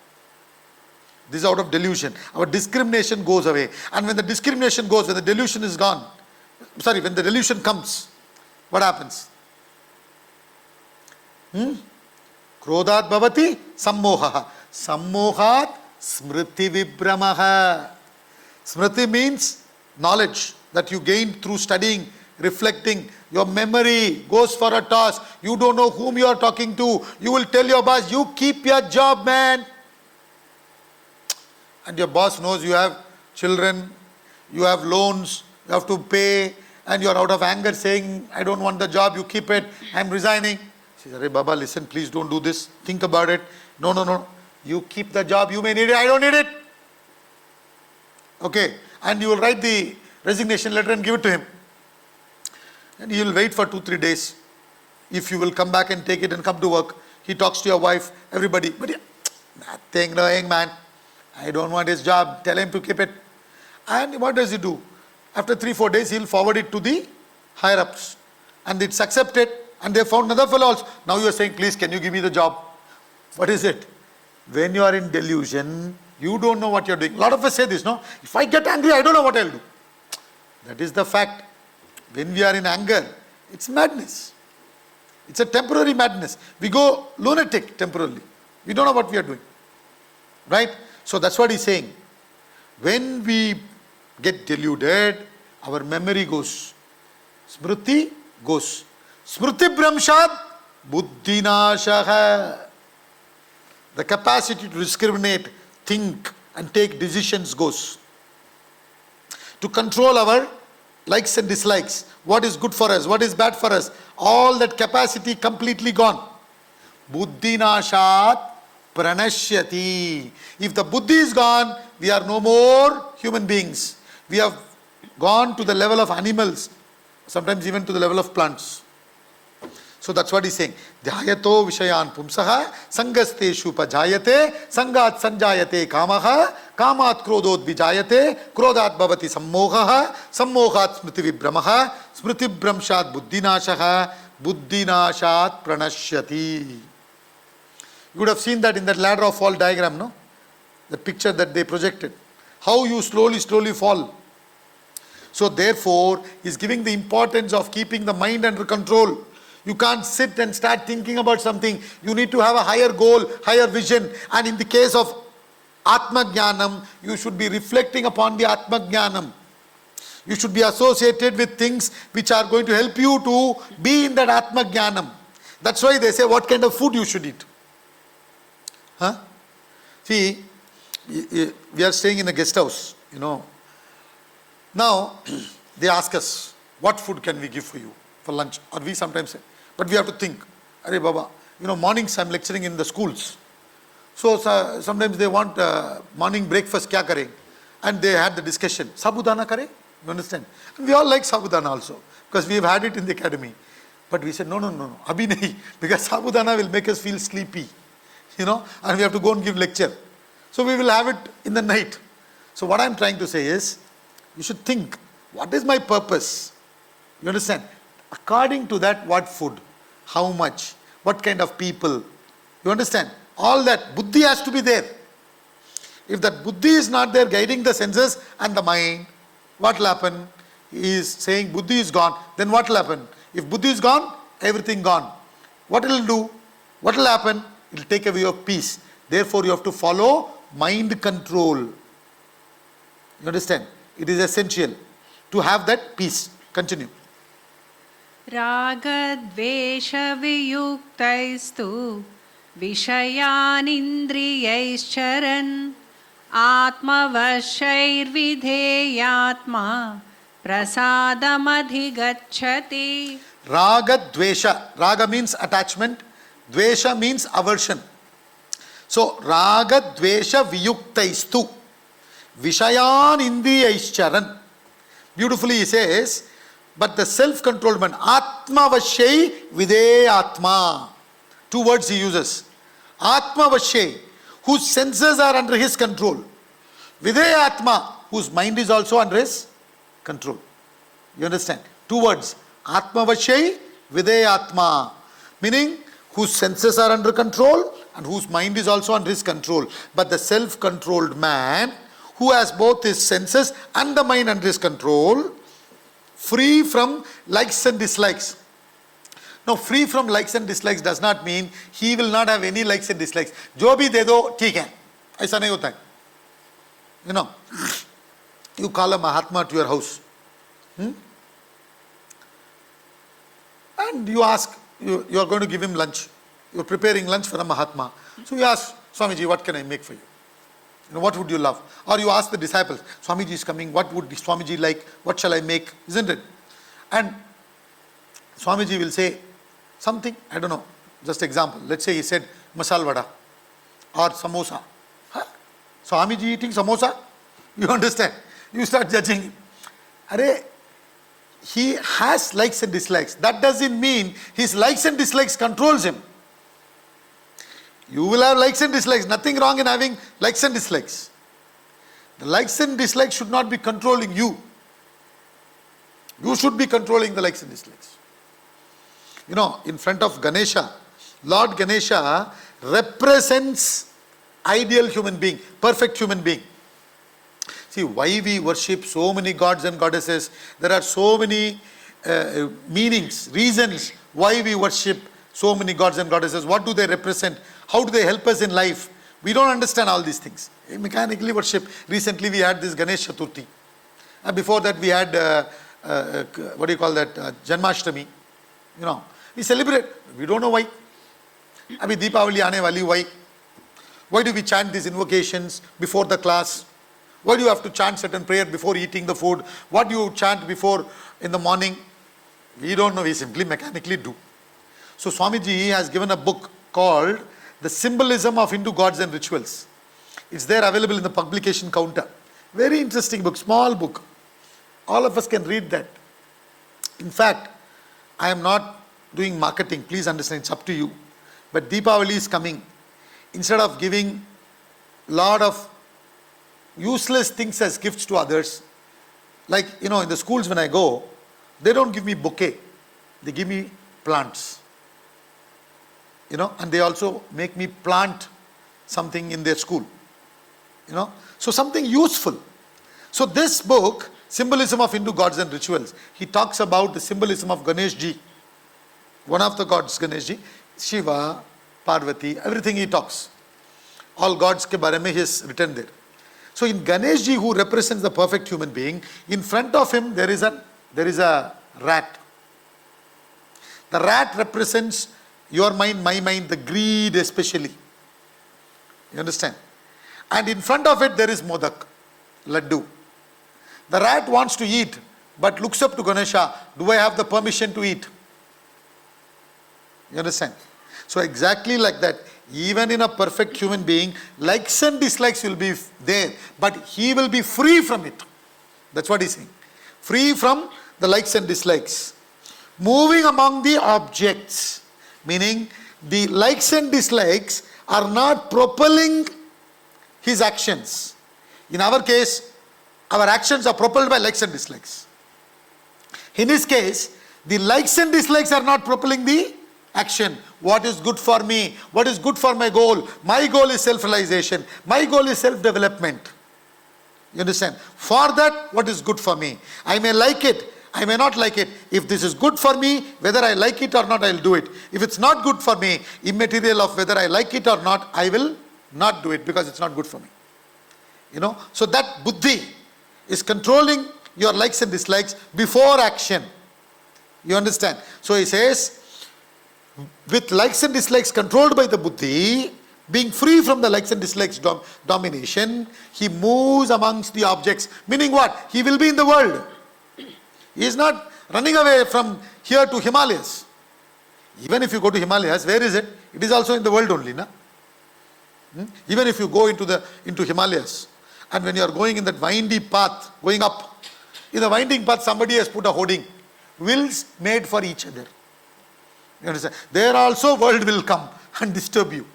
This is out of delusion. Our discrimination goes away. And when the discrimination goes, when the delusion is gone, when the delusion comes, what happens? Krodhat bhavati sammohaha. Sammohat smriti vibramaha. Smriti means knowledge that you gain through studying, reflecting. Your memory goes for a toss. You don't know whom you are talking to. You will tell your boss, you keep your job, man. And your boss knows you have children, you have loans, you have to pay, and you are out of anger saying, I don't want the job, you keep it, I am resigning. She says, Hey Baba, listen, please don't do this. Think about it. No. You keep the job, you may need it, I don't need it. Okay. And you will write the resignation letter and give it to him. And he will wait for 2-3 days. If you will come back and take it and come to work, he talks to your wife, everybody. But nothing doing, man. I don't want his job. Tell him to keep it. And what does he do? After 3-4 days, he'll forward it to the higher ups. And it's accepted. And they found another fellow also. Now you are saying, please, can you give me the job? What is it? When you are in delusion, you don't know what you're doing. A lot of us say this, no? If I get angry, I don't know what I'll do. That is the fact. When we are in anger, it's madness. It's a temporary madness. We go lunatic temporarily. We don't know what we are doing. Right? So that's what he's saying. When we get deluded, our memory goes. Smriti goes. Smriti bramshad buddhinashaha. The capacity to discriminate, think and take decisions goes. To control our likes and dislikes. What is good for us, what is bad for us. All that capacity completely gone. Buddhinashat pranashyati. If the buddhi is gone, we are no more human beings. We have gone to the level of animals, sometimes even to the level of plants. So that's what he's saying. Dhyayato vishayan pumsaha sangasteshu pajayate sangat sanjayate kamaha kamat krodot vijayate krodat bhavati sammohaha sammohat smriti vibramaha smriti bramshat buddhinashaha buddhinashat pranashyati. You would have seen that in that ladder of fall diagram, no? The picture that they projected. How you slowly fall. So therefore, he's giving the importance of keeping the mind under control. You can't sit and start thinking about something. You need to have a higher goal, higher vision. And in the case of Atma Jnanam, you should be reflecting upon the Atma Jnanam. You should be associated with things which are going to help you to be in that Atma Jnanam. That's why they say what kind of food you should eat. Huh? See, we are staying in a guest house, you know. Now, they ask us, what food can we give for you for lunch? Or we sometimes say, but we have to think, Arey Baba, you know, mornings I'm lecturing in the schools. So sometimes they want morning breakfast, kya kare? And they had the discussion, sabudana kare? You understand? And we all like sabudana also, because we have had it in the academy. But we said, no, abhi nahi, because sabudana will make us feel sleepy, you know, and we have to go and give lecture. So we will have it in the night. So what I'm trying to say is, you should think, what is my purpose? You understand? According to that, what food? How much? What kind of people? You understand? All that, buddhi has to be there. If that buddhi is not there guiding the senses and the mind, what will happen? He is saying buddhi is gone, then what will happen? If buddhi is gone, everything gone. What it will do? What will happen? It will take away your peace. Therefore, you have to follow mind control. You understand? It is essential to have that peace. Continue. रागद्वेषवियुक्तैस्तु विषयानिन्द्रियैश्चरन् आत्मवशैर्विधेयात्मा प्रसादमधिगच्छति. Raga dvesha. Raga means attachment. Dvesha means aversion. So, raga dvesha viyuktaistu. Vishayan indriyaischaran. Beautifully he says, but the self-controlled man, Atma Vashay Videyatma. 2 words he uses. Atma Vashay, whose senses are under his control. Videyatma, whose mind is also under his control. You understand? 2 words. Atma Vashay Videyatma. Meaning, whose senses are under control and whose mind is also under his control. But the self-controlled man, who has both his senses and the mind under his control, free from likes and dislikes. Now, free from likes and dislikes does not mean he will not have any likes and dislikes. जो भी दे दो ठीक है, ऐसा नहीं होता है. You know, you call a Mahatma to your house, and you ask, you are going to give him lunch. You are preparing lunch for a Mahatma. So you ask, Swamiji, what can I make for you? You know, what would you love? Or you ask the disciples, Swamiji is coming, what would Swamiji like? What shall I make? Isn't it? And Swamiji will say something, I don't know, just example. Let's say he said masal vada or samosa. Huh? Swamiji eating samosa? You understand? You start judging him. Arey, he has likes and dislikes. That doesn't mean his likes and dislikes controls him. You will have likes and dislikes. Nothing wrong in having likes and dislikes. The likes and dislikes should not be controlling you. You should be controlling the likes and dislikes. You know, in front of Ganesha, Lord Ganesha represents ideal human being, perfect human being. See, why we worship so many gods and goddesses, there are so many meanings, reasons why we worship so many gods and goddesses. What do they represent? How do they help us in life? We don't understand all these things. We mechanically worship. Recently we had this Ganesh Chaturthi. Before that we had, what do you call that, Janmashtami. You know, we celebrate. We don't know why. Abhi Deepavali aane wali, why? Why do we chant these invocations before the class? Why do you have to chant certain prayer before eating the food? What do you chant before in the morning? We don't know. We simply mechanically do. So Swamiji has given a book called The Symbolism of Hindu Gods and Rituals. It's there available in the publication counter. Very interesting book, small book. All of us can read that. In fact, I am not doing marketing. Please understand, it's up to you. But Deepavali is coming. Instead of giving lot of useless things as gifts to others, like, you know, in the schools when I go, they don't give me bouquet. They give me plants. You know, and they also make me plant something in their school. You know, so something useful. So this book, Symbolism of Hindu Gods and Rituals, he talks about the symbolism of Ganesh Ji. One of the gods, Ganesh Ji, Shiva, Parvati, everything he talks. All gods ke bare mein he has written there. So in Ganesh Ji, who represents the perfect human being, in front of him there is a rat. The rat represents your mind, my mind, the greed especially. You understand? And in front of it there is modak, laddu. The rat wants to eat, but looks up to Ganesha, do I have the permission to eat? You understand? So exactly like that, even in a perfect human being, likes and dislikes will be there, but he will be free from it. That's what he's saying. Free from the likes and dislikes. Moving among the objects. Meaning, the likes and dislikes are not propelling his actions. In our case, our actions are propelled by likes and dislikes. In his case, the likes and dislikes are not propelling the action. What is good for me? What is good for my goal? My goal is self-realization. My goal is self-development. You understand? For that, what is good for me? I may like it. I may not like it. If this is good for me, whether I like it or not, I will do it. If it's not good for me, immaterial of whether I like it or not, I will not do it because it's not good for me. You know, so that buddhi, is controlling your likes and dislikes before action. You understand? So he says, with likes and dislikes controlled by the buddhi, being free from the likes and dislikes domination, he moves amongst the objects. Meaning what? He will be in the world. He is not running away from here to Himalayas. Even if you go to Himalayas, where is it? It is also in the world only, na? Even if you go into Himalayas, and when you are going in that windy path, going up, in the winding path somebody has put a hoarding, wills made for each other. You understand? There also world will come and disturb you.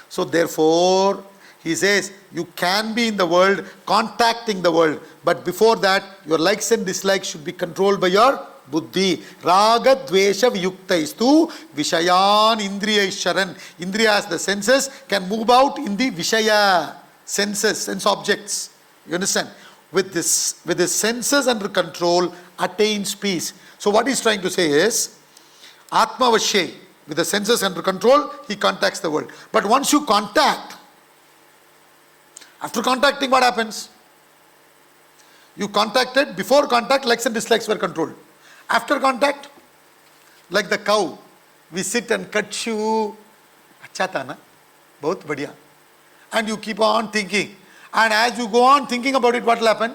So therefore, he says, you can be in the world, contacting the world, but before that, your likes and dislikes should be controlled by your buddhi. Raga dvesha viyuktaistu vishayan indriyaisharan. Indriyas, the senses, can move out in the vishaya, senses, sense objects. You understand? With his senses under control, attains peace. So what he's trying to say is, Atma Vashe, with the senses under control, he contacts the world. But once you contact, after contacting, what happens? You contacted, before contact, likes and dislikes were controlled. After contact, like the cow, we sit and cut shoe. Acha tha na? Bahut badhiya. And you keep on thinking. And as you go on thinking about it, what will happen?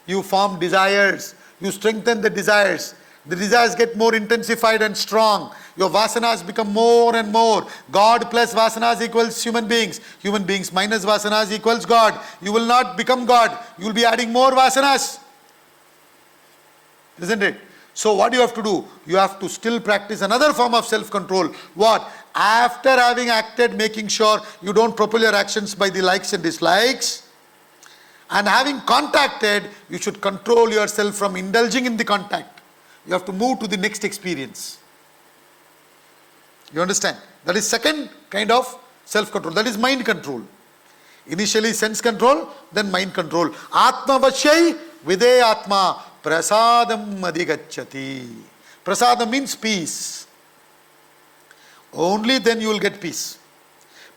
You form desires. You strengthen the desires. The desires get more intensified and strong. Your vasanas become more and more. God plus vasanas equals human beings. Human beings minus vasanas equals God. You will not become God. You will be adding more vasanas. Isn't it? So what do you have to do? You have to still practice another form of self-control. What? After having acted, making sure you don't propel your actions by the likes and dislikes. And having contacted, you should control yourself from indulging in the contact. You have to move to the next experience. You understand? That is second kind of self-control. That is mind control. Initially sense control, then mind control. Atma vashyai vide atma prasadam adhigacchati. Prasadam means peace. Only then you will get peace.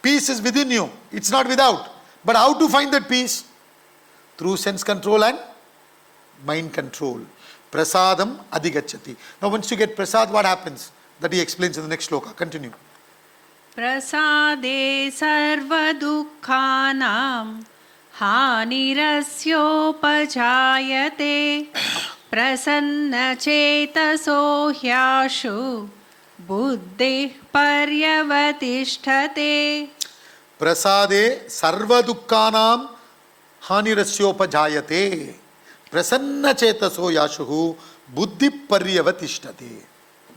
Peace is within you. It's not without. But how to find that peace? Through sense control and mind control. Prasadam adhigacchati. Now once you get prasad, what happens? That he explains in the next sloka. Continue. Prasade sarva dukkhanam hanirasyopajayate prasanna chetaso hyashu buddhi paryavatishthate. Prasade sarva dukkhanam hanirasyopajayate prasanna chetaso yashu buddhi paryavatishthate.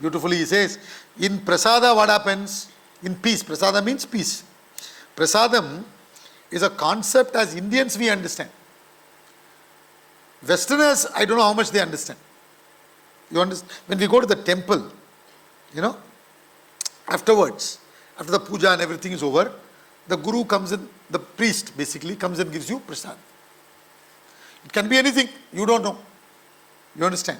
Beautifully he says, in prasada what happens? In peace. Prasada means peace. Prasadam is a concept as Indians we understand. Westerners, I don't know how much they understand. You understand? When we go to the temple, afterwards, after the puja and everything is over, the guru comes in, the priest basically comes and gives you prasad. It can be anything, you don't know. You understand?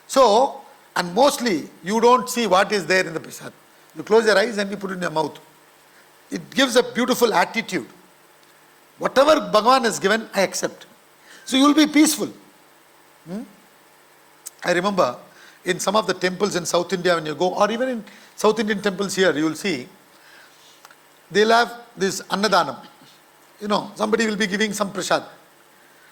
So, and mostly, you don't see what is there in the prasad. You close your eyes and you put it in your mouth. It gives a beautiful attitude. Whatever Bhagavan has given, I accept. So you will be peaceful. I remember in some of the temples in South India when you go, or even in South Indian temples here, you will see, they'll have this Annadanam. Somebody will be giving some prasad.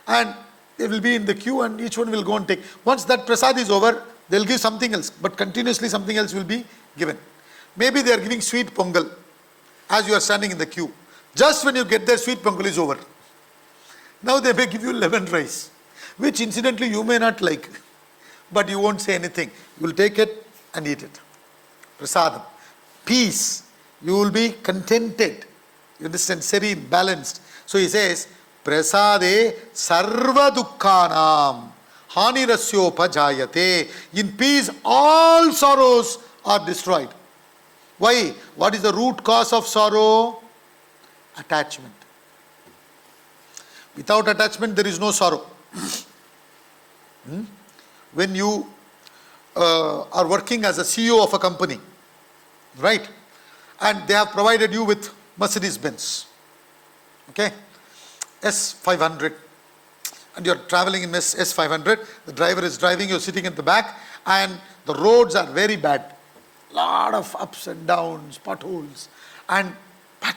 And they will be in the queue and each one will go and take. Once that prasad is over, they'll give something else, but continuously something else will be given. Maybe they are giving sweet pongal as you are standing in the queue. Just when you get there, sweet pongal is over. Now they may give you lemon rice, which incidentally you may not like, but you won't say anything. You will take it and eat it. Prasadam. Peace. You will be contented. You understand? Serene, balanced. So he says, Prasade sarva dukkhanam hanirasyopajayate. In peace, all sorrows are destroyed. Why? What is the root cause of sorrow? Attachment. Without attachment, there is no sorrow. When you are working as a CEO of a company, right? And they have provided you with Mercedes Benz. Okay? S500, and you're traveling in S500, the driver is driving, you're sitting at the back, and the roads are very bad. Lot of ups and downs, potholes, but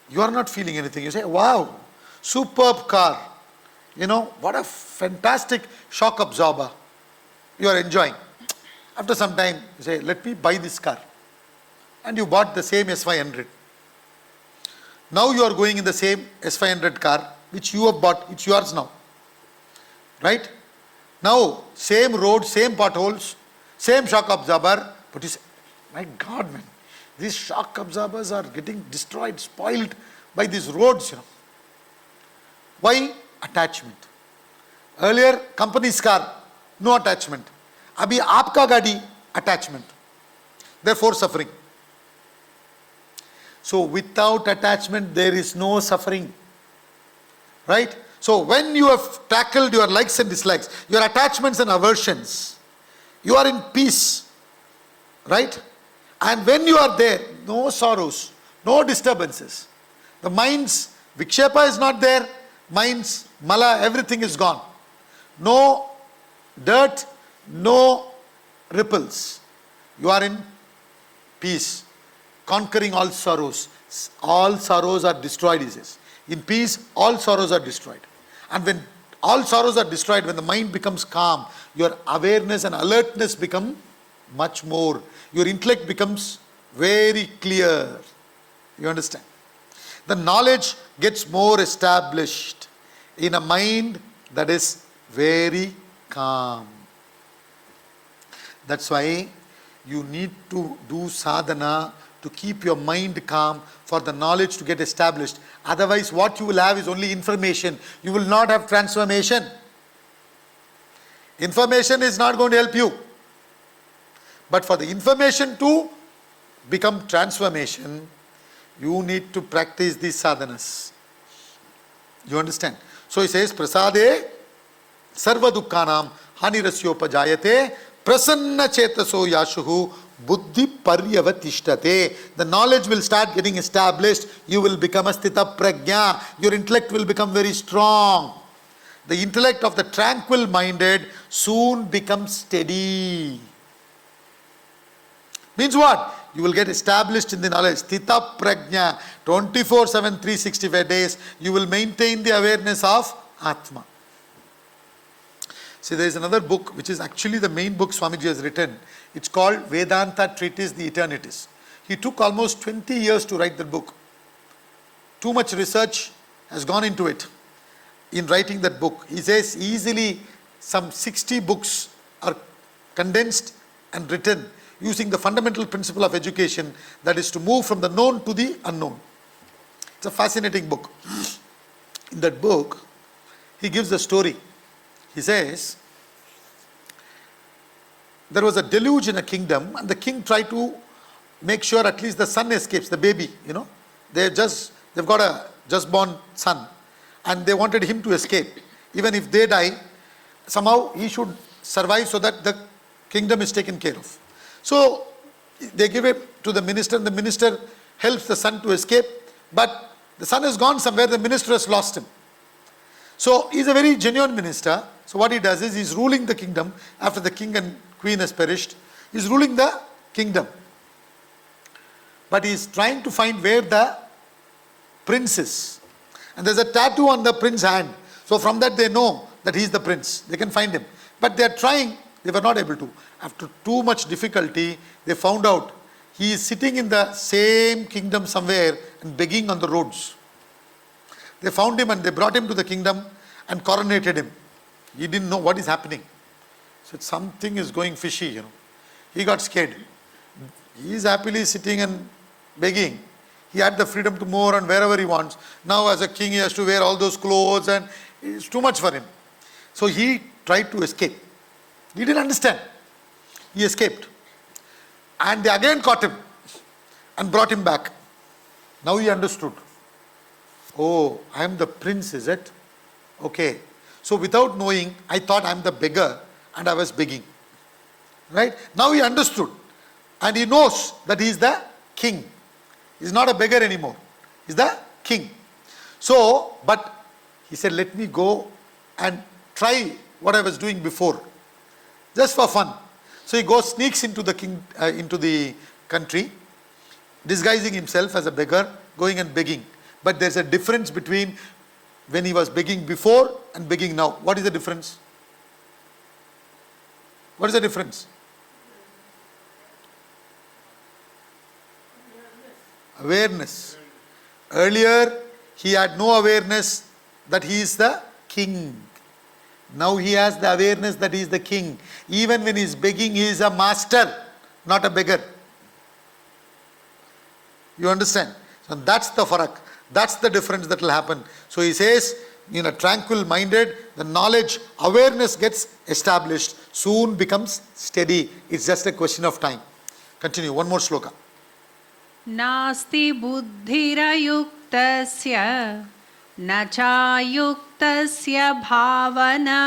you are not feeling anything. You say, wow, superb car. What a fantastic shock absorber. You are enjoying. After some time, you say, let me buy this car. And you bought the same S500. Now you are going in the same S500 car, which you have bought. It's yours now. Right? Now, same road, same potholes, same shock absorber. But you say, my God, man, these shock absorbers are getting destroyed, spoiled by these roads. Why? Attachment. Earlier, company's car, no attachment. Abhi aapka gadi, attachment. Therefore, suffering. So, without attachment, there is no suffering. Right? So, when you have tackled your likes and dislikes, your attachments and aversions, you are in peace. Right? And when you are there, no sorrows, no disturbances. The mind's vikshepa is not there, mind's mala, everything is gone. No dirt, no ripples. You are in peace, conquering all sorrows. All sorrows are destroyed, he says. In peace, all sorrows are destroyed. And when all sorrows are destroyed, when the mind becomes calm, your awareness and alertness become much more. Your intellect becomes very clear. You understand? The knowledge gets more established in a mind that is very calm. That's why you need to do sadhana to keep your mind calm, for the knowledge to get established. Otherwise, what you will have is only information. You will not have transformation. Information is not going to help you. But for the information to become transformation, you need to practice these sadhanas. You understand? So he says, prasade sarva dukkhanam hanirasyopajayate prasanna chetaso yashuhu buddhi paryavatishtate. The knowledge will start getting established. You will become a sthita prajna. Your intellect will become very strong. The intellect of the tranquil minded soon becomes steady. Means what? You will get established in the knowledge. Sthita prajna. 24/7, 365 days. You will maintain the awareness of Atma. See, there is another book which is actually the main book Swamiji has written. It's called Vedanta Treatise, the Eternities. He took almost 20 years to write that book. Too much research has gone into it in writing that book. He says easily some 60 books are condensed and written using the fundamental principle of education, that is to move from the known to the unknown. It's a fascinating book. In that book, he gives a story. He says, there was a deluge in a kingdom, and the king tried to make sure at least the son escapes, the baby, They've got a just born son, and they wanted him to escape. Even if they die, somehow he should survive so that the kingdom is taken care of. So they give it to the minister, and the minister helps the son to escape, but the son has gone somewhere, the minister has lost him. So he's a very genuine minister. So what he does is he's ruling the kingdom after the king and queen has perished. He's ruling the kingdom. But he's trying to find where the prince is. And there's a tattoo on the prince's hand. So from that they know that he's the prince. They can find him. But they're trying, they were not able to. After too much difficulty, they found out he is sitting in the same kingdom somewhere and begging on the roads. They found him and they brought him to the kingdom and coronated him. He didn't know what is happening. So something is going fishy, He got scared. He is happily sitting and begging. He had the freedom to move on wherever he wants. Now as a king he has to wear all those clothes and it's too much for him. So he tried to escape. He didn't understand. He escaped. And they again caught him and brought him back. Now he understood. Oh, I am the prince, is it? Okay. So without knowing, I thought I am the beggar and I was begging. Right? Now he understood. And he knows that he is the king. He is not a beggar anymore. He is the king. So, but He said, let me go and try what I was doing before, just for fun. So he goes, sneaks into the country, disguising himself as a beggar, going and begging. But there's a difference between when he was begging before and begging now. What is the difference? What is the difference? Awareness. Earlier, he had no awareness that he is the king. Now he has the awareness that he is the king. Even when he is begging, he is a master, not a beggar. You understand? So that's the farak. That's the difference that will happen. So he says, in a tranquil minded, the knowledge, awareness gets established, soon becomes steady. It's just a question of time. Continue, one more sloka. नास्ति बुद्धिरयुक्तस्य न चायुक्तस्य भावना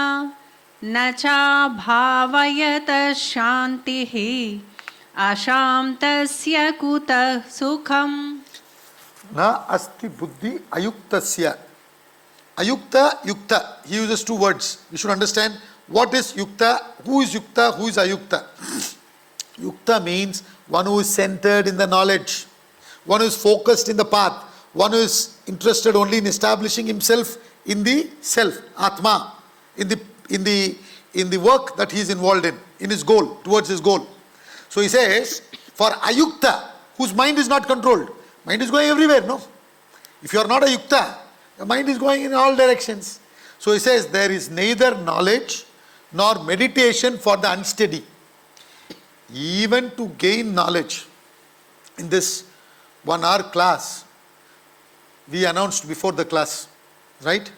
न चाभावयतः शान्तिः अशान्तस्य कुतः सुखम्. Na asti buddhi ayuktasya. Ayukta, yukta. He uses two words. You should understand what is yukta, who is ayukta. Yukta means one who is centered in the knowledge, one who is focused in the path, one who is interested only in establishing himself in the self, Atma, in the work that he is involved in his goal, towards his goal. So he says, for ayukta, whose mind is not controlled, mind is going everywhere, no? If you are not a yukta, your mind is going in all directions. So he says, there is neither knowledge nor meditation for the unsteady. Even to gain knowledge, in this 1 hour class, we announced before the class, right?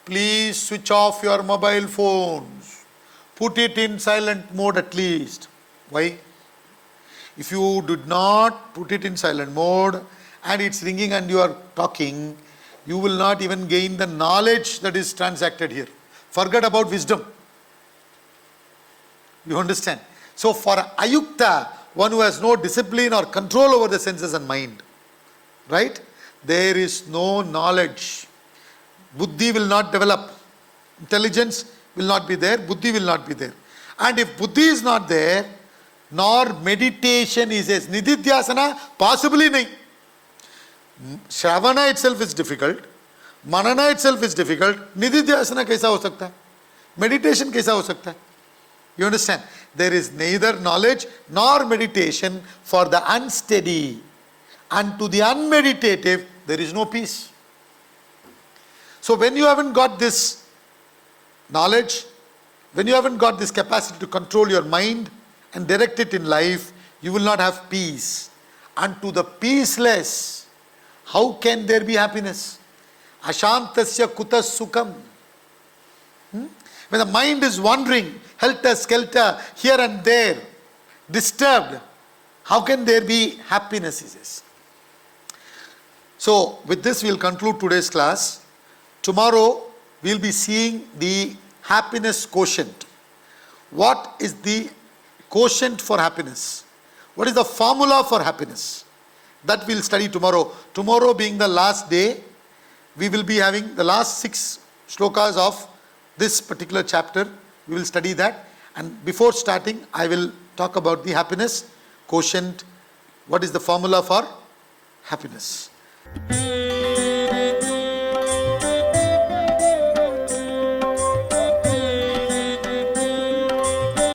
Please switch off your mobile phones. Put it in silent mode at least. Why? If you did not put it in silent mode and it's ringing and you are talking, you will not even gain the knowledge that is transacted here. Forget about wisdom. You understand? So for ayukta, one who has no discipline or control over the senses and mind, right? There is no knowledge. Buddhi will not develop. Intelligence will not be there. Buddhi will not be there. And if buddhi is not there, nor meditation is as nididhyasana, possibly nahi. Shravana itself is difficult. Manana itself is difficult. Nididhyasana kaisa ho sakta hai? Meditation kaisa ho sakta hai? You understand? There is neither knowledge nor meditation for the unsteady. And to the unmeditative, there is no peace. So when you haven't got this knowledge, when you haven't got this capacity to control your mind and direct it in life, you will not have peace. And to the peaceless, how can there be happiness? Ashantasya kuta sukham. When the mind is wandering, helter-skelter, here and there, disturbed, how can there be happiness, he says. So, with this we will conclude today's class. Tomorrow, we will be seeing the happiness quotient. What is the quotient for happiness? What is the formula for happiness? That we will study tomorrow. Tomorrow being the last day, we will be having the last 6 shlokas of this particular chapter. We will study that. And before starting, I will talk about the happiness quotient. What is the formula for happiness?